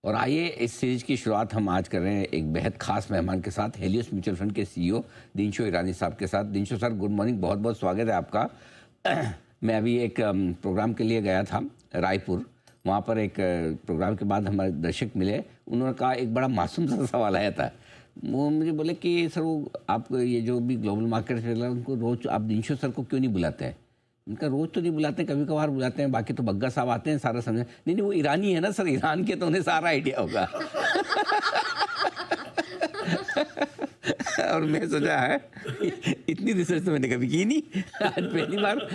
और आइए इस सीरीज की शुरुआत हम आज कर रहे हैं एक बेहद खास मेहमान के साथ, हेलियोस म्यूचुअल फंड के सीईओ दिनशो ईरानी साहब के साथ। दिनशो सर, गुड मॉर्निंग, बहुत बहुत स्वागत है आपका। मैं अभी एक प्रोग्राम के लिए गया था रायपुर। वहाँ पर एक प्रोग्राम के बाद हमारे दर्शक मिले, उन्होंने कहा, एक बड़ा मासूम सा सवाल आया था। वो मुझे बोले कि सर, वो आप ये जो भी ग्लोबल मार्केट चल रहा है, उनको रोज आप दिनशो सर को क्यों नहीं बुलाते हैं? उनका रोज तो नहीं बुलाते, कभी कभार बुलाते हैं, बाकी तो बग्गा साहब आते हैं, सारा समझ। नहीं नहीं, वो ईरानी है ना सर, ईरान के, तो उन्हें सारा आइडिया होगा। और मैं सोचा है, इतनी रिसर्च तो मैंने कभी की नहीं, आज पहली बार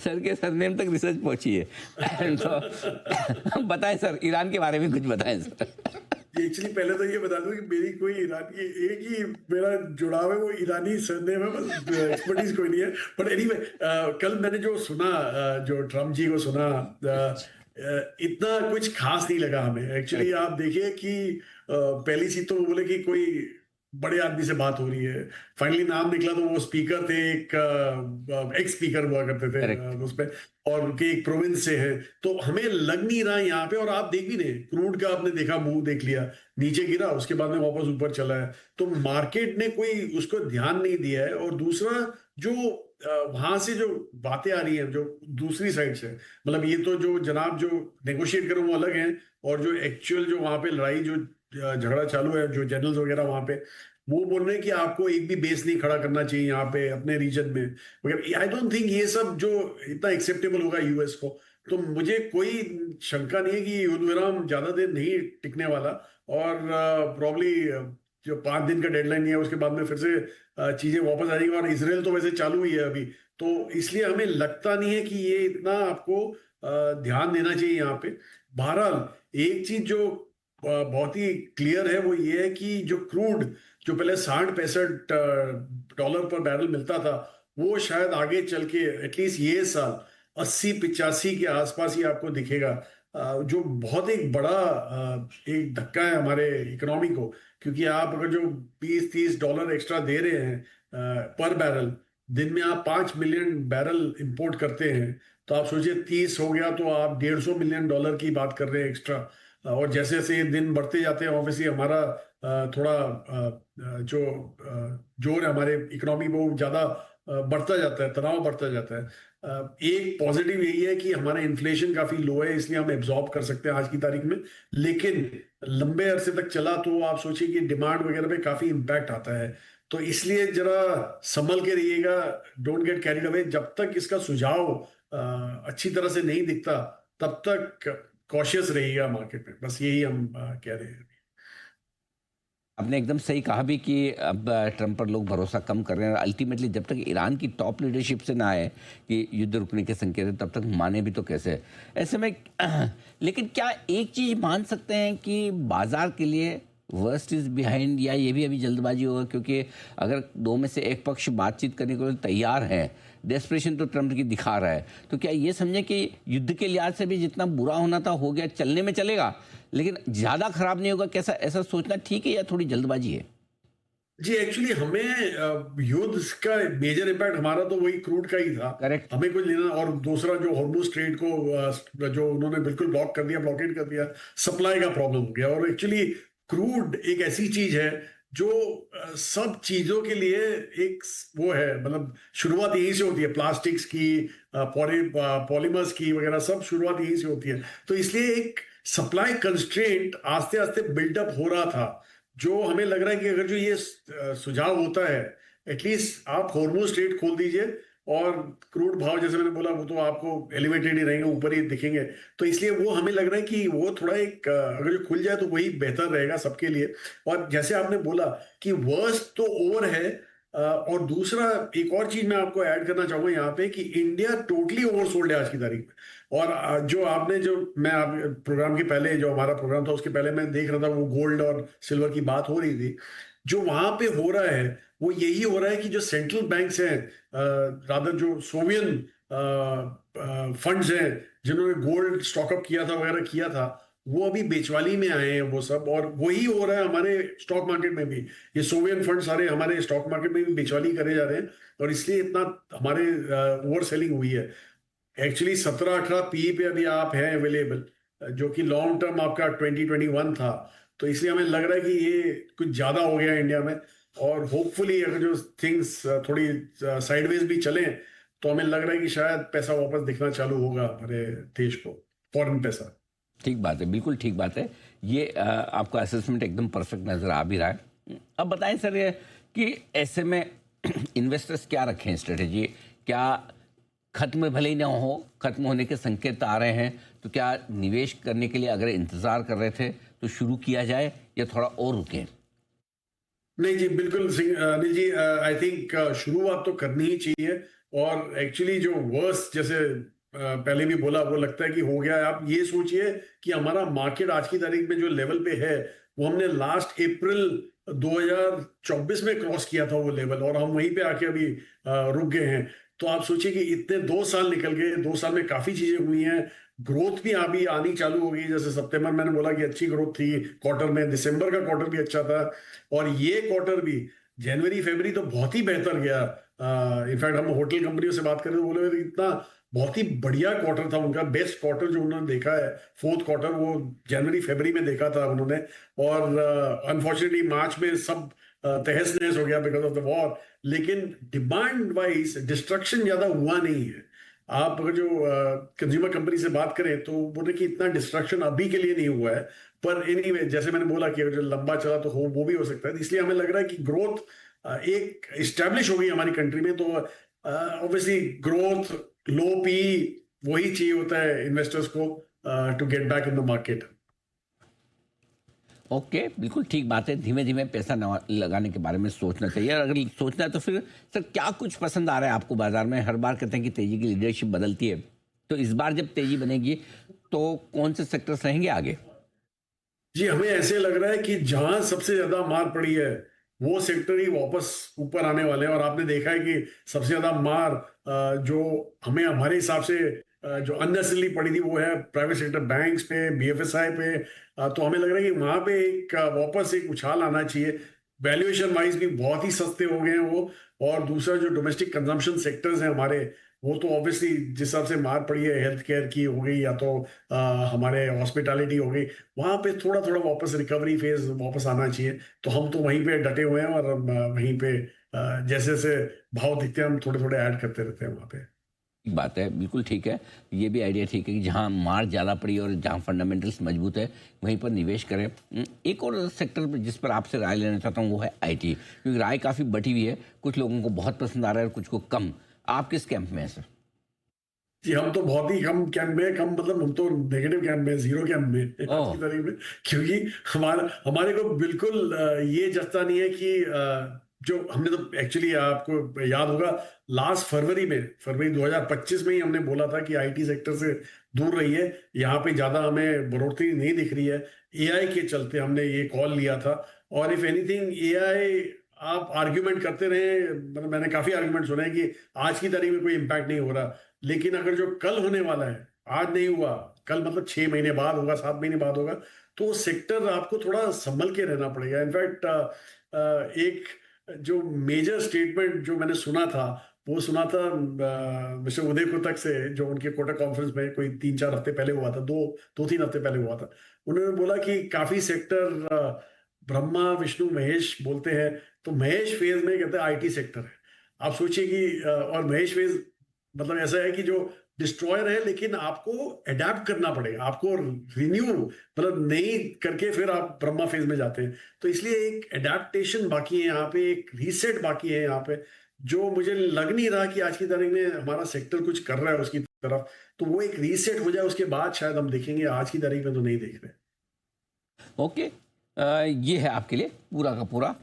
सर के सरनेम तक रिसर्च पहुंची है। तो बताएं सर, ईरान के बारे में कुछ बताएं सर। एक्चुअली पहले तो ये बता दूं कि मेरी कोई ईरानी, एक ही मेरा जुड़ाव है, वो ईरानी सरनेम है, बस एक्सपर्टीज कोई नहीं है। बट एनीवे, कल मैंने जो सुना, जो ट्रम्प जी को सुना, इतना कुछ खास नहीं लगा हमें। एक्चुअली आप देखिए कि पहली चीज तो वो बोले कि कोई बड़े आदमी से बात हो रही है। फाइनली नाम निकला तो वो स्पीकर थे, एक एक्स स्पीकर हुआ करते थे उसपे, और उनके एक प्रोविंस से है। तो हमें लग नहीं रहा यहाँ पे, और आप देख भी नहीं, क्रूड का आपने देखा, मुंह देख लिया, नीचे गिरा, उसके बाद में वापस ऊपर चला है। तो मार्केट ने कोई उसको ध्यान नहीं दिया है। और दूसरा, जो वहां से जो बातें आ रही है, जो दूसरी साइड से, मतलब ये तो जो जनाब जो नेगोशिएट करो वो अलग है, और जो एक्चुअल जो वहां पे लड़ाई, जो झगड़ा चालू है, जो जनरल्स वगैरह वहां पे, वो बोल रहे हैं कि आपको एक भी बेस नहीं खड़ा करना चाहिए यहाँ पे अपने रीजन में वगैरह। आई डोंट थिंक ये सब जो इतना एक्सेप्टेबल होगा यूएस को। तो मुझे कोई शंका नहीं है कि युद्ध विराम ज्यादा देर नहीं टिकने वाला, और प्रॉब्ली जो 5 दिन का डेडलाइन है उसके बाद में फिर से चीजें वापस आ जाएंगी। और इसराइल तो वैसे चालू ही है अभी, तो इसलिए हमें लगता नहीं है कि ये इतना आपको ध्यान देना चाहिए यहाँ पे। बहरहाल एक चीज जो बहुत ही क्लियर है वो ये है कि जो क्रूड, जो पहले 60-65 डॉलर पर बैरल मिलता था, वो शायद आगे चल के एटलीस्ट ये साल 80-85 के आसपास ही आपको दिखेगा, जो बहुत एक बड़ा एक धक्का है हमारे इकोनॉमी को। क्योंकि आप अगर जो 20-30 डॉलर एक्स्ट्रा दे रहे हैं पर बैरल, दिन में आप 5 मिलियन बैरल इंपोर्ट करते हैं, तो आप सोचिए 30 हो गया तो आप 150 मिलियन डॉलर की बात कर रहे हैं एक्स्ट्रा। और जैसे जैसे ये दिन बढ़ते जाते हैं, ऑब्वियसली हमारा थोड़ा जो जोर है हमारे इकोनॉमी में, वो ज्यादा बढ़ता जाता है, तनाव बढ़ता जाता है। एक पॉजिटिव यही है कि हमारा इन्फ्लेशन काफी लो है, इसलिए हम एब्जॉर्ब कर सकते हैं आज की तारीख में। लेकिन लंबे अरसे तक चला तो आप सोचिए कि डिमांड वगैरह पे काफी इम्पैक्ट आता है। तो इसलिए जरा संभल के रहिएगा, डोंट गेट कैरिड अवे। जब तक इसका सुझाव अच्छी तरह से नहीं दिखता, तब तक कॉशियस रहिएगा मार्केट में। बस यही हम कह रहे हैं। आपने एकदम सही कहा भी कि अब ट्रंप पर लोग भरोसा कम कर रहे हैं। अल्टीमेटली जब तक ईरान की टॉप लीडरशिप से ना आए कि युद्ध रुकने के संकेत है, तब तक माने भी तो कैसे ऐसे में। लेकिन क्या एक चीज़ मान सकते हैं कि बाजार के लिए वर्स्ट इज बिहाइंड, या ये भी अभी जल्दबाजी होगा? क्योंकि अगर दो में से एक पक्ष बातचीत करने को तैयार है, डेस्परेशन तो ट्रंप की दिखा रहा है, तो क्या ये समझे कि युद्ध के लिहाज से भी जितना बुरा होना था हो गया, चलने में चलेगा लेकिन ज्यादा खराब नहीं होगा? कैसा, ऐसा सोचना ठीक है या थोड़ी जल्दबाजी है? जी, एक्चुअली हमें युद्ध का मेजर इम्पैक्ट हमारा तो वही क्रूड का ही था। करेक्ट। हमें कुछ लेना, और दूसरा जो हॉर्मुज ट्रेड को जो उन्होंने बिल्कुल ब्लॉक कर दिया, ब्लॉकेट कर दिया, सप्लाई का प्रॉब्लम हो गया। और एक्चुअली क्रूड एक ऐसी चीज है जो सब चीजों के लिए एक वो है, मतलब शुरुआत यहीं से होती है, प्लास्टिक्स की, पॉलीमर्स की वगैरह, सब शुरुआत यहीं से होती है। तो इसलिए एक सप्लाई कंस्ट्रेंट आस्ते आस्ते बिल्डअप हो रहा था, जो हमें लग रहा है कि अगर जो ये सुझाव होता है, एटलीस्ट आप हॉर्मुज ट्रेड खोल दीजिए, और क्रूड भाव जैसे मैंने बोला वो तो आपको एलिवेटेड ही रहेंगे, ऊपर ही दिखेंगे। तो इसलिए वो हमें लग रहा है कि वो थोड़ा एक अगर जो खुल जाए तो वही बेहतर रहेगा सबके लिए। और जैसे आपने बोला कि वर्स्ट तो ओवर है, और दूसरा एक और चीज मैं आपको ऐड करना चाहूंगा यहाँ पे, कि इंडिया टोटली ओवरसोल्ड है आज की तारीख में। और जो आपने, जो मैं आप प्रोग्राम के पहले, जो हमारा प्रोग्राम था उसके पहले मैं देख रहा था, वो गोल्ड और सिल्वर की बात हो रही थी। जो वहां पे हो रहा है वो यही हो रहा है कि जो सेंट्रल बैंक्स हैं, रादर जो सोवियन फंड्स हैं, जिन्होंने गोल्ड स्टॉकअप किया था वगैरह किया था, वो अभी बेचवाली में आए हैं वो सब। और वही हो रहा है हमारे स्टॉक मार्केट में भी। ये सोवियन फंड सारे हमारे स्टॉक मार्केट में भी बेचवाली करे जा रहे हैं, और इसलिए इतना हमारे ओवर सेलिंग हुई है। एक्चुअली 17-18 पी पे अभी आप हैं अवेलेबल, जो कि लॉन्ग टर्म आपका 2021 था, तो इसलिए हमें लग रहा है कि ये कुछ ज्यादा हो गया इंडिया में। और होपफुली अगर जो थिंग्स थोड़ी साइडवेज भी चलें, तो हमें लग रहा है कि शायद पैसा वापस दिखना चालू होगा हमारे देश को, फॉरेन पैसा। ठीक बात है, बिल्कुल ठीक बात है। ये आपका असेसमेंट एकदम परफेक्ट नज़र आ भी रहा है। अब बताएं सर, ये कि ऐसे में इन्वेस्टर्स क्या रखें स्ट्रेटेजी? क्या खत्म भले ही ना हो, खत्म होने के संकेत आ रहे हैं, तो क्या निवेश करने के लिए अगर इंतज़ार कर रहे थे तो शुरू किया जाए या थोड़ा और रुकें? नहीं जी, बिल्कुल अनिल जी, आई थिंक शुरुआत तो करनी ही चाहिए। और एक्चुअली जो वर्स, जैसे पहले भी बोला, वो लगता है कि हो गया है। आप ये सोचिए कि हमारा मार्केट आज की तारीख में जो लेवल पे है, वो हमने लास्ट अप्रैल 2024 में क्रॉस किया था वो लेवल, और हम वहीं पे आके अभी रुक गए हैं। तो आप सोचिए कि इतने 2 साल निकल गए, 2 साल में काफी चीजें हुई हैं। ग्रोथ भी अभी आनी चालू हो गई, जैसे सितंबर मैंने बोला कि अच्छी ग्रोथ थी क्वार्टर में, दिसंबर का क्वार्टर भी अच्छा था, और ये क्वार्टर भी जनवरी फरवरी तो बहुत ही बेहतर गया। इनफैक्ट हम होटल कंपनियों से बात करें तो बोले कि इतना बहुत ही बढ़िया क्वार्टर था उनका, बेस्ट क्वार्टर जो उन्होंने देखा है, फोर्थ क्वार्टर वो जनवरी फरवरी में देखा था उन्होंने। और अनफॉर्चुनेटली मार्च में सब तहस नहस हो गया बिकॉज ऑफ द वॉर। लेकिन डिमांड वाइज डिस्ट्रक्शन ज्यादा हुआ नहीं है। आप अगर जो कंज्यूमर कंपनी से बात करें तो बोले कि इतना डिस्ट्रक्शन अभी के लिए नहीं हुआ है। पर एनीवे, जैसे मैंने बोला कि अगर जो लंबा चला तो हो, वो भी हो सकता है। इसलिए हमें लग रहा है कि ग्रोथ एक इस्टेब्लिश हो गई हमारी कंट्री में। तो ऑब्वियसली ग्रोथ, लो पी, वही चाहिए होता है इन्वेस्टर्स को to get back in the market. Okay, बिल्कुल ठीक बात है। धीमे धीमे पैसा लगाने के बारे में सोचना चाहिए। और अगर सोचना है तो फिर सर क्या कुछ पसंद आ रहा है आपको बाजार में? हर बार कहते हैं कि तेजी की लीडरशिप बदलती है, तो इस बार जब तेजी बनेगी तो कौन से सेक्टर्स रहेंगे आगे? जी, हमें ऐसे लग रहा है कि जहां सबसे ज्यादा मार पड़ी है, वो सेक्टर ही वापस ऊपर आने वाले हैं। और आपने देखा है कि सबसे ज्यादा मार जो हमें हमारे हिसाब से जो अननेसेसरली पड़ी थी, वो है प्राइवेट सेक्टर, बैंक्स पे, बीएफएसआई पे। तो हमें लग रहा है कि वहां पे एक वापस एक उछाल आना चाहिए। वैल्यूएशन वाइज भी बहुत ही सस्ते हो गए हैं वो। और दूसरा जो डोमेस्टिक कंजम्पशन सेक्टर्स हैं हमारे, वो तो ऑब्वियसली जिस हिसाब से मार पड़ी है, हेल्थ केयर की हो गई या तो हमारे हॉस्पिटैलिटी हो गई, वहां पे थोड़ा थोड़ा वापस रिकवरी फेज वापस आना चाहिए। तो हम तो वहीं पे डटे हुए हैं, और हम वहीं पे जैसे जैसे भाव दिखते हैं हम थोड़े थोड़े ऐड करते रहते हैं वहां पे। ठीक बात है, बिल्कुल ठीक है। ये भी आइडिया ठीक है कि जहाँ मार ज़्यादा पड़ी और जहाँ फंडामेंटल्स मजबूत है वहीं पर निवेश करें। एक और सेक्टर जिस पर आपसे राय लेना चाहता हूँ वो है आईटी, क्योंकि राय काफ़ी बटी हुई है। कुछ लोगों को बहुत पसंद आ रहा है और कुछ को कम। आप किस कैंप में हैं सर? जी, हम तो बहुत ही कम कैंप में, कम मतलब हम तो नेगेटिव कैंप में, जीरो कैंप में आज ओह, की तारीख में। क्योंकि हमारे को बिल्कुल ये जचता नहीं है कि जो हमने तो एक्चुअली, आपको याद होगा, लास्ट फरवरी 2025 में ही हमने बोला था कि आईटी सेक्टर से दूर रहिए, यहाँ पे ज्यादा हमें बढ़ोतरी नहीं दिख रही है। एआई के चलते हमने ये कॉल लिया था। और इफ एनीथिंग एआई, आप आर्ग्यूमेंट करते रहे, मतलब मैंने काफी आर्ग्यूमेंट सुने हैं कि आज की तारीख में कोई इम्पैक्ट नहीं हो रहा। लेकिन अगर जो कल होने वाला है, आज नहीं हुआ, कल मतलब 6 महीने बाद होगा, 7 महीने बाद होगा, तो सेक्टर आपको थोड़ा संभल के रहना पड़ेगा। इनफैक्ट एक जो मेजर स्टेटमेंट जो मैंने सुना था, वो सुना था मिस्टर उदय कोटक से, जो उनके कोटक कॉन्फ्रेंस में कोई 3-4 हफ्ते पहले हुआ था, 2-3 हफ्ते पहले हुआ था। उन्होंने बोला कि काफी सेक्टर ब्रह्मा विष्णु महेश बोलते हैं, तो महेश फेज में कहते हैं आईटी सेक्टर है। आप सोचिए कि और महेश फेज मतलब ऐसा है कि जो डिस्ट्रॉयर है, लेकिन आपको अडेप्ट करना पड़ेगा, आपको रिन्यू मतलब नई करके फिर आप ब्रह्मा फेज में जाते हैं। तो इसलिए एक अडेप्टेशन बाकी है यहाँ पे, एक रीसेट बाकी है यहाँ पे, जो मुझे लग नहीं रहा कि आज की तारीख में हमारा सेक्टर कुछ कर रहा है उसकी तरफ। तो वो एक रीसेट हो जाए, उसके बाद शायद हम देखेंगे। आज की तारीख में तो नहीं देख रहे। ओके, ये है आपके लिए पूरा का पूरा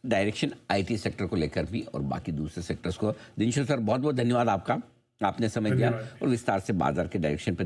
डायरेक्शन आईटी सेक्टर को लेकर भी और बाकी दूसरे सेक्टर्स को। दिनशो सर, बहुत बहुत धन्यवाद आपका। आपने समय दिया धन्यवाद। और विस्तार से बाजार के डायरेक्शन पर